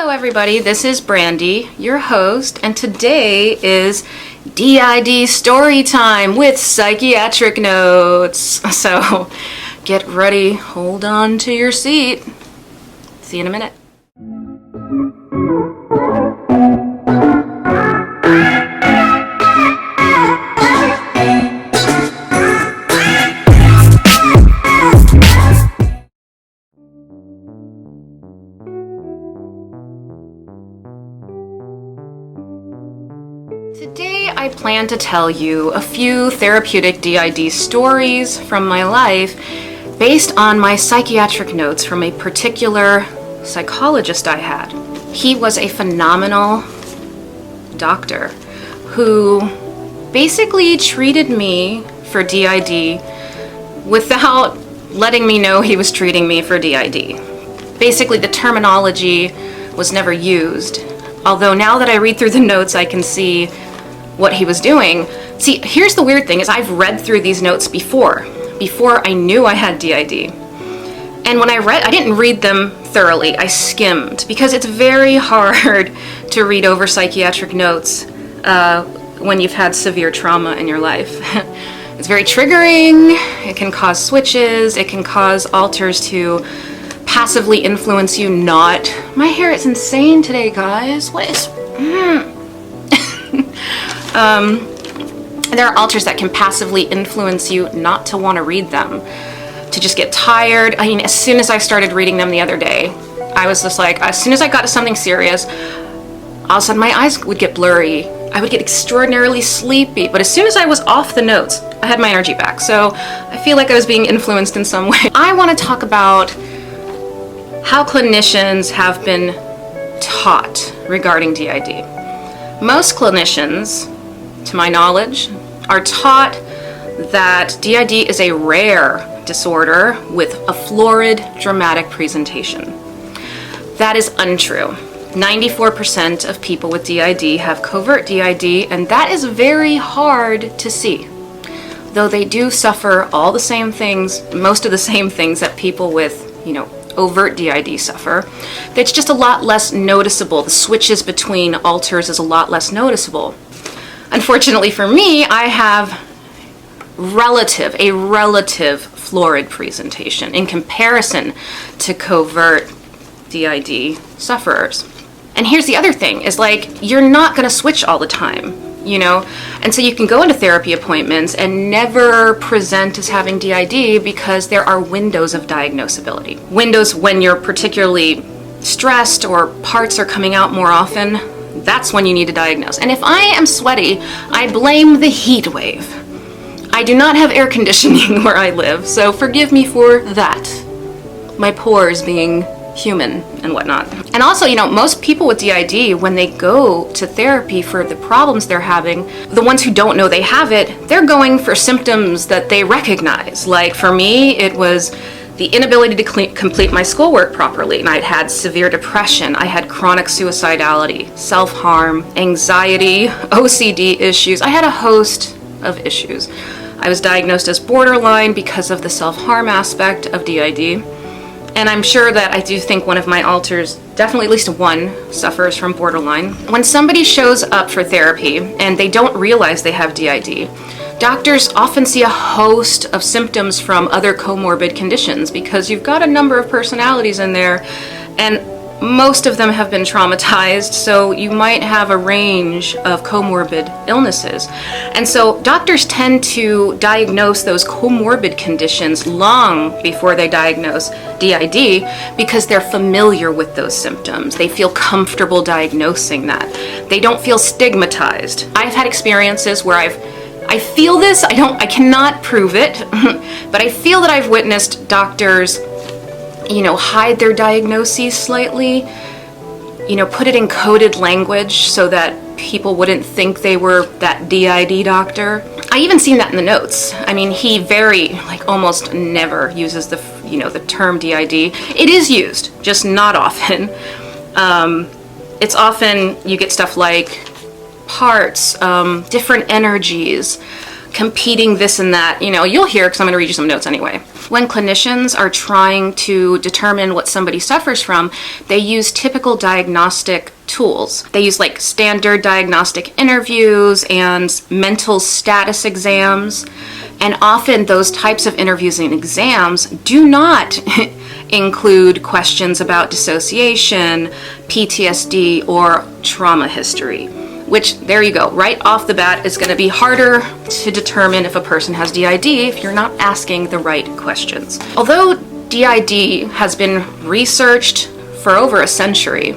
Hello everybody, this is Brandy, your host, and today is D.I.D story time with psychiatric notes. So get ready, hold on to your seat. See you in a minute. Today I plan to tell you a few therapeutic D.I.D stories from my life based on my psychiatric notes from a particular psychologist I had. He was a phenomenal doctor who basically treated me for D.I.D without letting me know he was treating me for D.I.D. Basically, the terminology was never used. Although now that I read through the notes, I can see what he was doing. See, here's the weird thing, is I've read through these notes before I knew I had D.I.D. And when I didn't read them thoroughly, I skimmed, because it's very hard to read over psychiatric notes when you've had severe trauma in your life. It's very triggering, it can cause switches, it can cause alters to passively influence you not. My hair is insane today, guys. What is... There are alters that can passively influence you not to want to read them, to just get tired. I mean, as soon as I started reading them the other day, I was just like, as soon as I got to something serious, all of a sudden my eyes would get blurry. I would get extraordinarily sleepy, but as soon as I was off the notes, I had my energy back. So I feel like I was being influenced in some way. I want to talk about how clinicians have been taught regarding D.I.D. Most clinicians, to my knowledge, are taught that D.I.D is a rare disorder with a florid, dramatic presentation. That is untrue. 94% of people with D.I.D have covert D.I.D, and that is very hard to see. Though they do suffer all the same things, most of the same things that people with, overt D.I.D suffer. It's just a lot less noticeable. The switches between alters is a lot less noticeable. Unfortunately for me, I have a relative florid presentation in comparison to covert D.I.D sufferers. And here's the other thing, is like, you're not gonna switch all the time, And so you can go into therapy appointments and never present as having D.I.D because there are windows of diagnosability. Windows when you're particularly stressed or parts are coming out more often, that's when you need to diagnose. And if I am sweaty, I blame the heat wave. I do not have air conditioning where I live, so forgive me for that. My pores being human and whatnot. And also, most people with D.I.D, when they go to therapy for the problems they're having, the ones who don't know they have it, they're going for symptoms that they recognize. Like for me, it was the inability to complete my schoolwork properly, and I'd had severe depression, I had chronic suicidality, self-harm, anxiety, OCD issues. I had a host of issues. I was diagnosed as borderline because of the self-harm aspect of D.I.D. And I'm sure that I do think one of my alters, definitely at least one, suffers from borderline. When somebody shows up for therapy and they don't realize they have D.I.D, doctors often see a host of symptoms from other comorbid conditions because you've got a number of personalities in there, and most of them have been traumatized, so you might have a range of comorbid illnesses. And so doctors tend to diagnose those comorbid conditions long before they diagnose D.I.D because they're familiar with those symptoms. They feel comfortable diagnosing that. They don't feel stigmatized. I've had experiences where I feel this, I cannot prove it, but I feel that I've witnessed doctors hide their diagnoses slightly, put it in coded language so that people wouldn't think they were that D.I.D doctor. I even seen that in the notes. I mean, he almost never uses the term D.I.D. It is used, just not often. It's often, you get stuff like parts, different energies, competing this and that. You know, you'll hear, because I'm going to read you some notes anyway. When clinicians are trying to determine what somebody suffers from, they use typical diagnostic tools. They use like standard diagnostic interviews and mental status exams. And often those types of interviews and exams do not include questions about dissociation, PTSD, or trauma history. Which, there you go, right off the bat is going to be harder to determine if a person has D.I.D. if you're not asking the right questions. Although D.I.D. has been researched for over a century,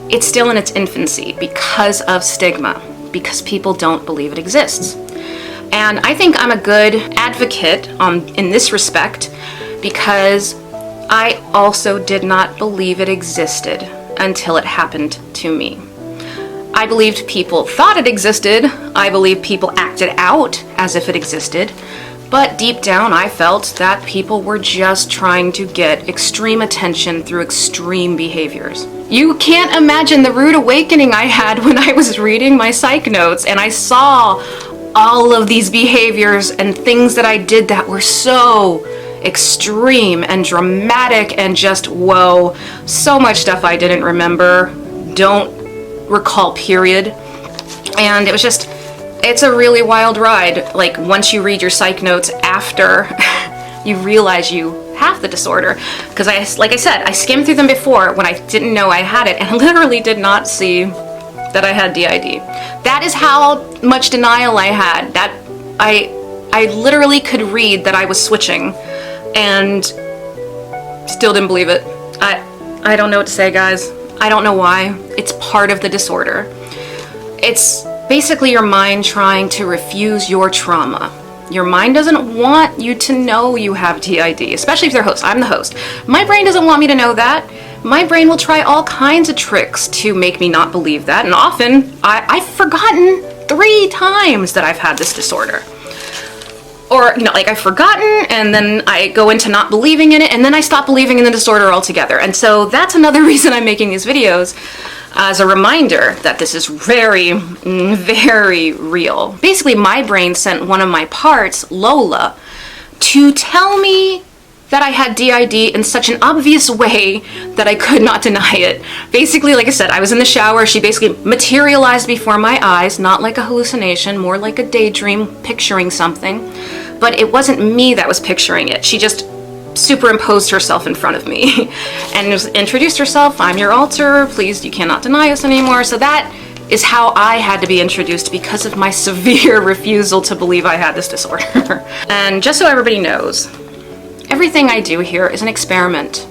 it's still in its infancy because of stigma, because people don't believe it exists. And I think I'm a good advocate in this respect because I also did not believe it existed until it happened to me. I believed people thought it existed. I believed people acted out as if it existed. But deep down, I felt that people were just trying to get extreme attention through extreme behaviors. You can't imagine the rude awakening I had when I was reading my psych notes and I saw all of these behaviors and things that I did that were so extreme and dramatic and just whoa. So much stuff I didn't remember, don't recall, period. And it was just, it's a really wild ride. Like, once you read your psych notes after you realize you have the disorder, because like I said, I skimmed through them before when I didn't know I had it, and I literally did not see that I had D.I.D. That is how much denial I had. That I literally could read that I was switching and still didn't believe it. I don't know what to say, guys. I don't know why. It's part of the disorder. It's basically your mind trying to refuse your trauma. Your mind doesn't want you to know you have D.I.D, especially if they're host. I'm the host. My brain doesn't want me to know that. My brain will try all kinds of tricks to make me not believe that, and often I've forgotten 3 times that I've had this disorder. Or, you know, like I've forgotten, and then I go into not believing in it, and then I stop believing in the disorder altogether. And so that's another reason I'm making these videos, as a reminder that this is very, very real. Basically, my brain sent one of my parts, Lola, to tell me that I had D.I.D. in such an obvious way that I could not deny it. Basically, like I said, I was in the shower, she basically materialized before my eyes, not like a hallucination, more like a daydream picturing something. But it wasn't me that was picturing it. She just superimposed herself in front of me and introduced herself. I'm your alter, please, you cannot deny us anymore. So that is how I had to be introduced because of my severe refusal to believe I had this disorder. And just so everybody knows, everything I do here is an experiment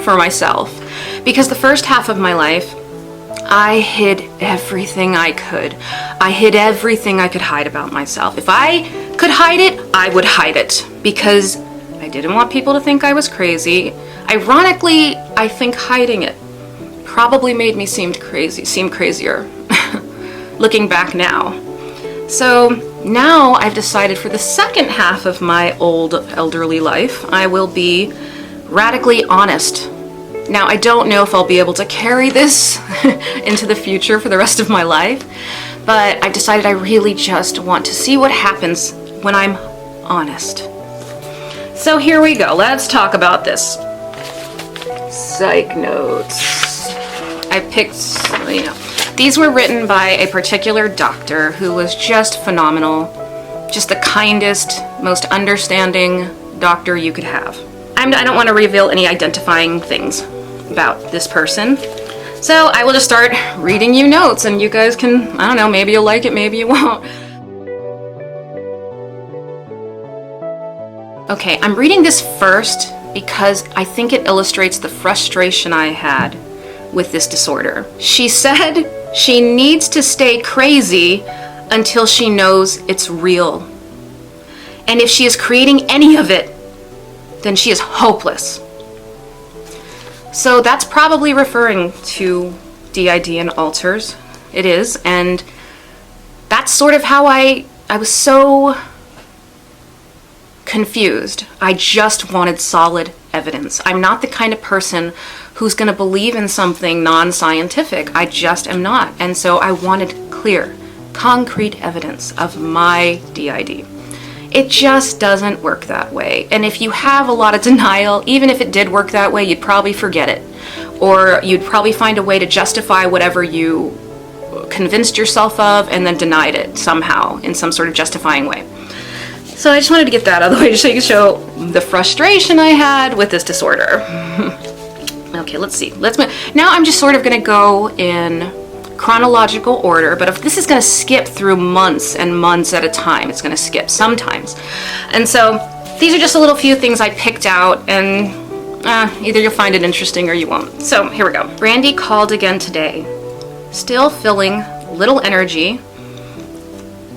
for myself, because the first half of my life, I hid everything I could. I hid everything I could hide about myself. If I could hide it, I would hide it, because I didn't want people to think I was crazy. Ironically, I think hiding it probably made me seem crazier, looking back now. So now I've decided for the second half of my old elderly life, I will be radically honest. Now, I don't know if I'll be able to carry this into the future for the rest of my life, but I've decided I really just want to see what happens when I'm honest. So here we go. Let's talk about this. Psych notes. I picked, you know, these were written by a particular doctor who was just phenomenal. Just the kindest, most understanding doctor you could have. I don't want to reveal any identifying things about this person. So I will just start reading you notes, and you guys can, I don't know, maybe you'll like it, maybe you won't. Okay, I'm reading this first because I think it illustrates the frustration I had with this disorder. She said she needs to stay crazy until she knows it's real. And if she is creating any of it, then she is hopeless. So that's probably referring to D.I.D. and alters. It is, and that's sort of how I was so confused. I just wanted solid evidence. I'm not the kind of person who's going to believe in something non-scientific. I just am not. And so I wanted clear concrete evidence of my DID. It just doesn't work that way. And if you have a lot of denial, even if it did work that way, you'd probably forget it. Or you'd probably find a way to justify whatever you convinced yourself of and then denied it somehow in some sort of justifying way. So I just wanted to get that out of the way just so you can show the frustration I had with this disorder. Okay, let's see. Now I'm just sort of going to go in chronological order, but if this is going to skip through months and months at a time, it's going to skip sometimes. And so these are just a little few things I picked out, and either you'll find it interesting or you won't. So here we go. Brandy called again today, still feeling little energy.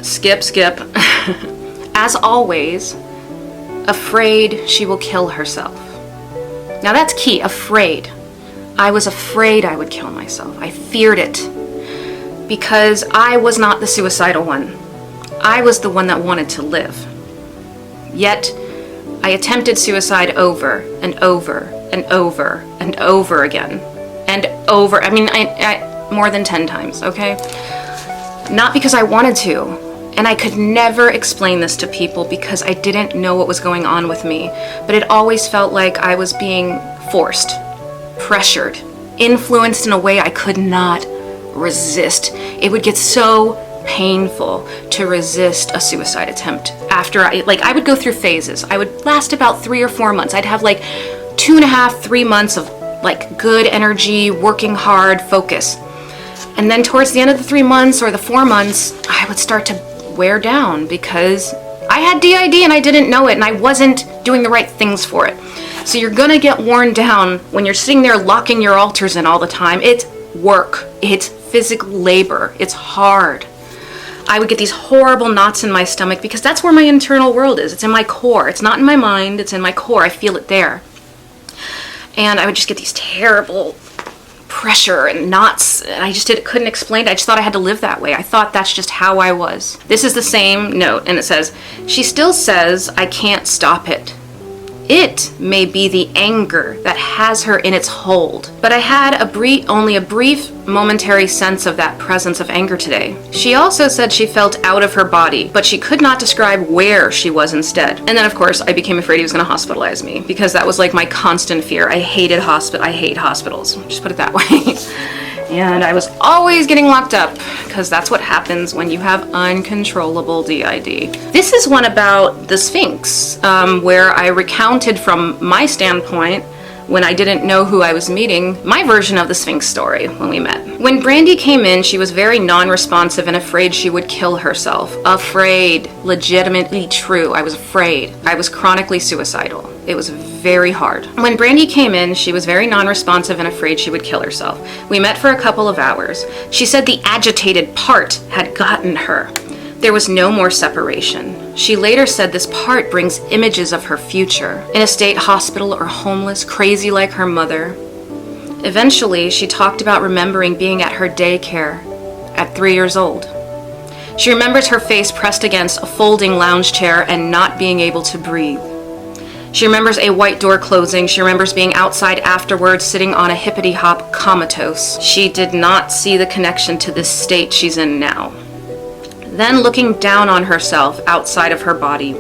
Skip. As always, afraid she will kill herself. Now that's key, afraid. I was afraid I would kill myself. I feared it because I was not the suicidal one. I was the one that wanted to live. Yet, I attempted suicide over and over and over and over again. And over, I more than 10 times, okay? Not because I wanted to. And I could never explain this to people because I didn't know what was going on with me. But it always felt like I was being forced, pressured, influenced in a way I could not resist. It would get so painful to resist a suicide attempt. After I would go through phases. I would last about 3 or 4 months. I'd have like 2.5, 3 months of like good energy, working hard, focus. And then towards the end of the 3 months or the 4 months, I would start to wear down because I had DID and I didn't know it and I wasn't doing the right things for it. So you're gonna get worn down when you're sitting there locking your altars in all the time. It's work, it's physical labor, it's hard. I would get these horrible knots in my stomach because that's where my internal world is. It's in my core. It's not in my mind, it's in my core. I feel it there. And I would just get these terrible pressure and knots, and I just couldn't explain it. I just thought I had to live that way. I thought that's just how I was. This is the same note, and it says, she still says I can't stop it. It may be the anger that has her in its hold, but I had only a brief, momentary sense of that presence of anger today. She also said she felt out of her body, but she could not describe where she was instead. And then, of course, I became afraid he was going to hospitalize me, because that was like my constant fear. I hate hospitals. Just put it that way. And I was always getting locked up, because that's what happens when you have uncontrollable DID. This is one about the Sphinx, where I recounted from my standpoint, when I didn't know who I was meeting, my version of the Sphinx story when we met. When Brandy came in, she was very non-responsive and afraid she would kill herself. Afraid. Legitimately true. I was afraid. I was chronically suicidal. It was very hard. When Brandy came in, she was very non-responsive and afraid she would kill herself. We met for a couple of hours. She said the agitated part had gotten her. There was no more separation. She later said this part brings images of her future, in a state hospital or homeless, crazy like her mother. Eventually, she talked about remembering being at her daycare at 3 years old. She remembers her face pressed against a folding lounge chair and not being able to breathe. She remembers a white door closing. She remembers being outside afterwards, sitting on a hippity-hop comatose. She did not see the connection to this state she's in now. Then looking down on herself outside of her body.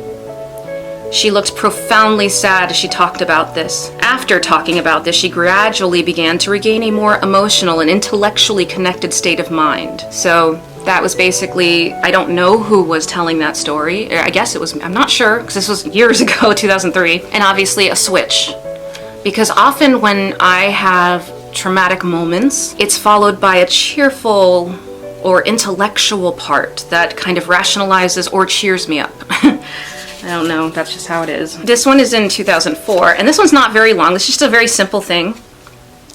She looked profoundly sad as she talked about this. After talking about this, she gradually began to regain a more emotional and intellectually connected state of mind. So that was basically, I don't know who was telling that story. I guess it was, I'm not sure, because this was years ago, 2003. And obviously a switch. Because often when I have traumatic moments, it's followed by a cheerful or intellectual part that kind of rationalizes or cheers me up. I don't know, that's just how it is. This one is in 2004, and this one's not very long. This is just a very simple thing.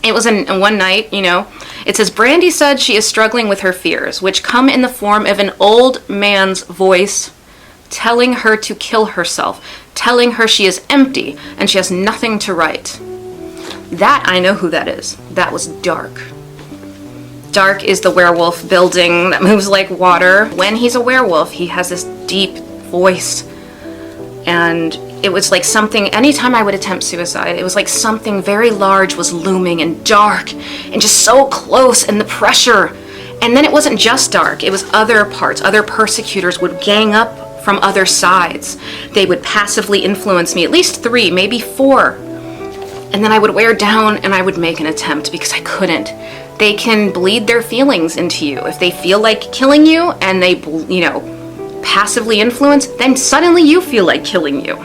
It was in one night, you know. It says, Brandy said she is struggling with her fears, which come in the form of an old man's voice telling her to kill herself, telling her she is empty and she has nothing to write. That, I know who that is. That was Dark. Dark is the werewolf building that moves like water. When he's a werewolf, he has this deep voice. And it was like something, anytime I would attempt suicide, it was like something very large was looming and dark and just so close, and the pressure And then it wasn't just dark, it was other parts. Other persecutors would gang up from other sides. They would passively influence me, at least 3, maybe 4. And then I would wear down and I would make an attempt because I couldn't. They can bleed their feelings into you. If they feel like killing you and they, passively influence, then suddenly you feel like killing you.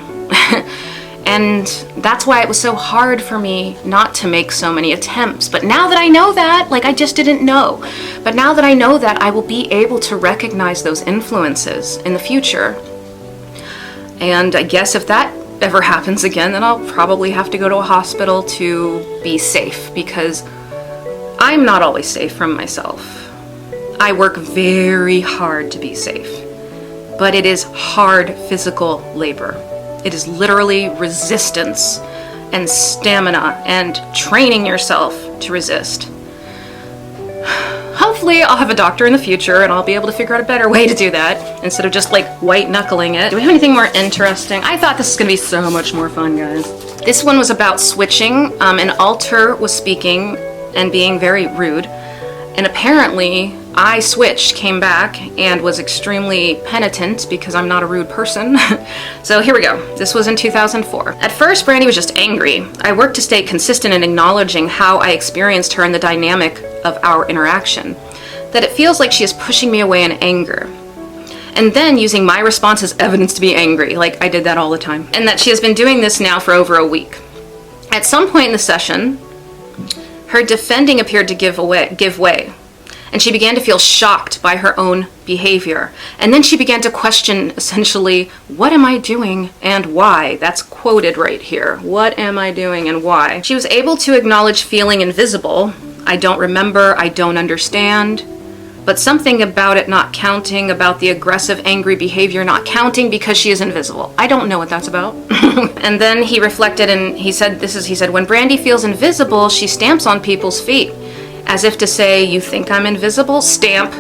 And that's why it was so hard for me not to make so many attempts. But now that I know that, I just didn't know. But now that I know that, I will be able to recognize those influences in the future. And I guess if that ever happens again, then I'll probably have to go to a hospital to be safe, because I'm not always safe from myself. I work very hard to be safe, but it is hard physical labor. It is literally resistance and stamina and training yourself to resist. Hopefully I'll have a doctor in the future and I'll be able to figure out a better way to do that instead of just white knuckling it. Do we have anything more interesting? I thought this was gonna be so much more fun, guys. This one was about switching. An alter was speaking and being very rude, and apparently I switched, came back, and was extremely penitent because I'm not a rude person. So here we go. This was in 2004. At first, Brandy was just angry. I worked to stay consistent in acknowledging how I experienced her and the dynamic of our interaction. That it feels like she is pushing me away in anger. And then using my response as evidence to be angry, like I did that all the time. And that she has been doing this now for over a week. At some point in the session, her defending appeared to give way. And she began to feel shocked by her own behavior. And then she began to question, essentially, what am I doing and why? That's quoted right here. What am I doing and why? She was able to acknowledge feeling invisible. I don't remember, I don't understand. But something about it not counting, about the aggressive, angry behavior not counting because she is invisible. I don't know what that's about. And then he reflected and he said, when Brandy feels invisible, she stamps on people's feet. As if to say, you think I'm invisible? Stamp.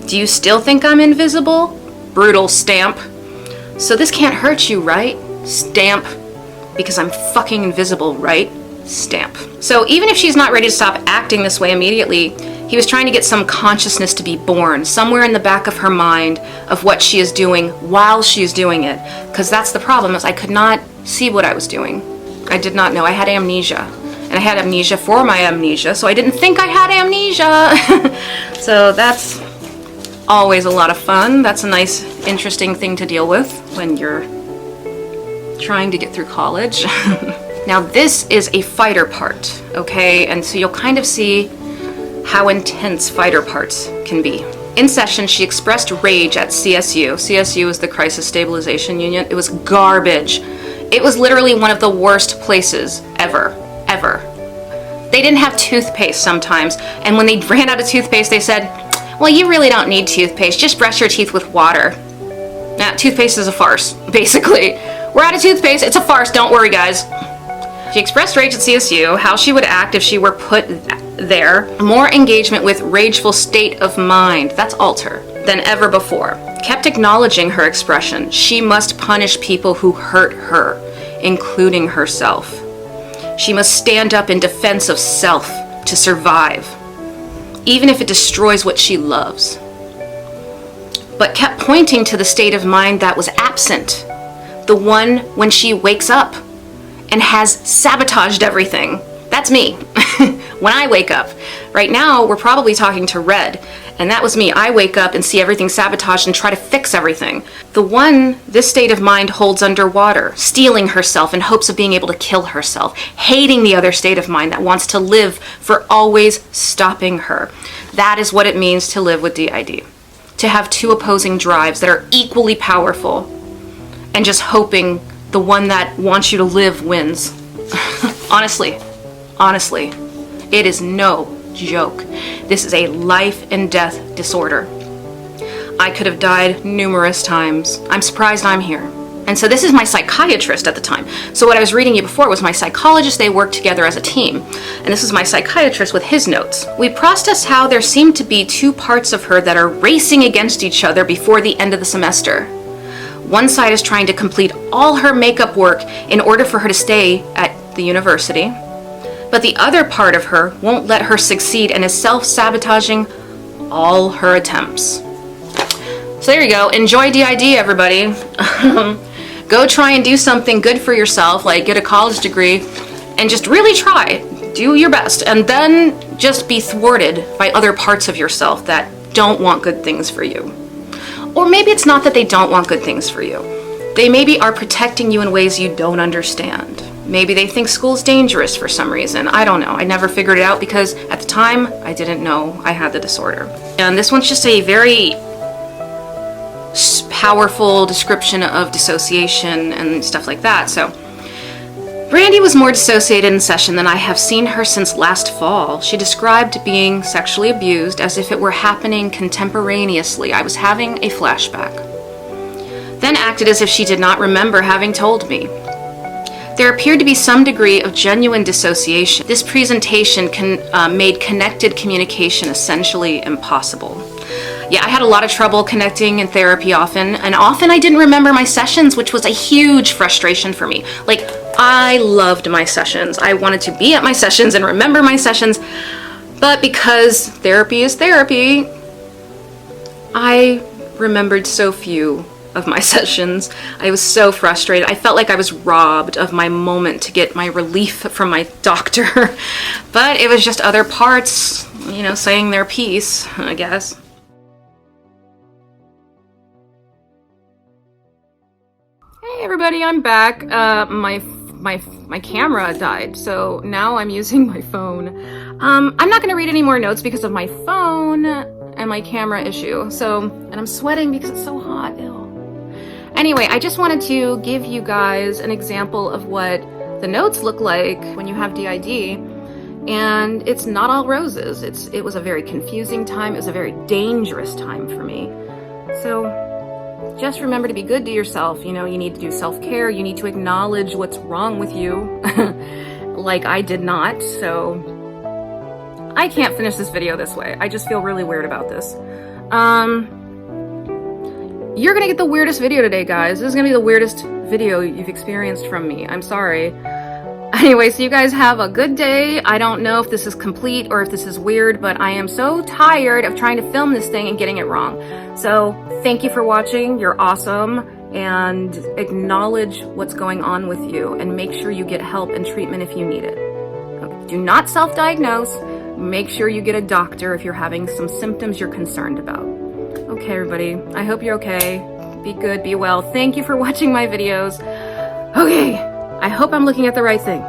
Do you still think I'm invisible? Brutal stamp. So this can't hurt you, right? Stamp. Because I'm fucking invisible, right? Stamp. So even if she's not ready to stop acting this way immediately, he was trying to get some consciousness to be born somewhere in the back of her mind of what she is doing while she's doing it. Because that's the problem, is I could not see what I was doing. I did not know. I had amnesia. And I had amnesia for my amnesia, so I didn't think I had amnesia. So that's always a lot of fun. That's a nice, interesting thing to deal with when you're trying to get through college. Now this is a fighter part, okay? And so you'll kind of see how intense fighter parts can be. In session, she expressed rage at CSU. CSU is the Crisis Stabilization Unit. It was garbage. It was literally one of the worst places ever. They didn't have toothpaste sometimes, and when they ran out of toothpaste, they said, well, you really don't need toothpaste, just brush your teeth with water. Now, toothpaste is a farce, basically. We're out of toothpaste, it's a farce, don't worry, guys. She expressed rage at CSU, how she would act if she were put there. More engagement with rageful state of mind, that's alter, than ever before. Kept acknowledging her expression. She must punish people who hurt her, including herself. She must stand up in defense of self to survive, even if it destroys what she loves. But kept pointing to the state of mind that was absent, the one when she wakes up and has sabotaged everything. That's me, when I wake up. Right now, we're probably talking to Red, and that was me. I wake up and see everything sabotaged and try to fix everything. The one this state of mind holds underwater, steeling herself in hopes of being able to kill herself, hating the other state of mind that wants to live for always stopping her. That is what it means to live with D.I.D. To have two opposing drives that are equally powerful, and just hoping the one that wants you to live wins. Honestly, it is no joke. This is a life and death disorder. I could have died numerous times. I'm surprised I'm here. And so this is my psychiatrist at the time. So what I was reading you before was my psychologist. They worked together as a team. And this is my psychiatrist with his notes. We processed how there seemed to be two parts of her that are racing against each other before the end of the semester. One side is trying to complete all her makeup work in order for her to stay at the university. But the other part of her won't let her succeed and is self-sabotaging all her attempts. So there you go. Enjoy D.I.D, everybody. Go try and do something good for yourself, like get a college degree, and just really try. Do your best, and then just be thwarted by other parts of yourself that don't want good things for you. Or maybe it's not that they don't want good things for you. They maybe are protecting you in ways you don't understand. Maybe they think school's dangerous for some reason. I don't know. I never figured it out because at the time I didn't know I had the disorder. And this one's just a very powerful description of dissociation and stuff like that. So Brandy was more dissociated in session than I have seen her since last fall. She described being sexually abused as if it were happening contemporaneously. I was having a flashback. Then acted as if she did not remember having told me. There appeared to be some degree of genuine dissociation. This presentation made connected communication essentially impossible. Yeah, I had a lot of trouble connecting in therapy often, and often I didn't remember my sessions, which was a huge frustration for me. Like, I loved my sessions. I wanted to be at my sessions and remember my sessions, but because therapy is therapy, I remembered so few of my sessions. I was so frustrated. I felt like I was robbed of my moment to get my relief from my doctor, but it was just other parts, you know, saying their piece, I guess. Hey everybody, I'm back. My camera died, so now I'm using my phone. I'm not going to read any more notes because of my phone and my camera issue. And I'm sweating because it's so hot. Ew. Anyway, I just wanted to give you guys an example of what the notes look like when you have D.I.D. And it's not all roses. It was a very confusing time. It was a very dangerous time for me. So just remember to be good to yourself. You know, you need to do self-care. You need to acknowledge what's wrong with you, like I did not. So I can't finish this video this way. I just feel really weird about this. You're gonna get the weirdest video today, guys. This is gonna be the weirdest video you've experienced from me. I'm sorry. Anyway, so you guys have a good day. I don't know if this is complete or if this is weird, but I am so tired of trying to film this thing and getting it wrong. So thank you for watching. You're awesome. And acknowledge what's going on with you and make sure you get help and treatment if you need it. Okay. Do not self-diagnose. Make sure you get a doctor if you're having some symptoms you're concerned about. Okay, everybody. I hope you're okay. Be good, be well. Thank you for watching my videos. Okay. I hope I'm looking at the right thing.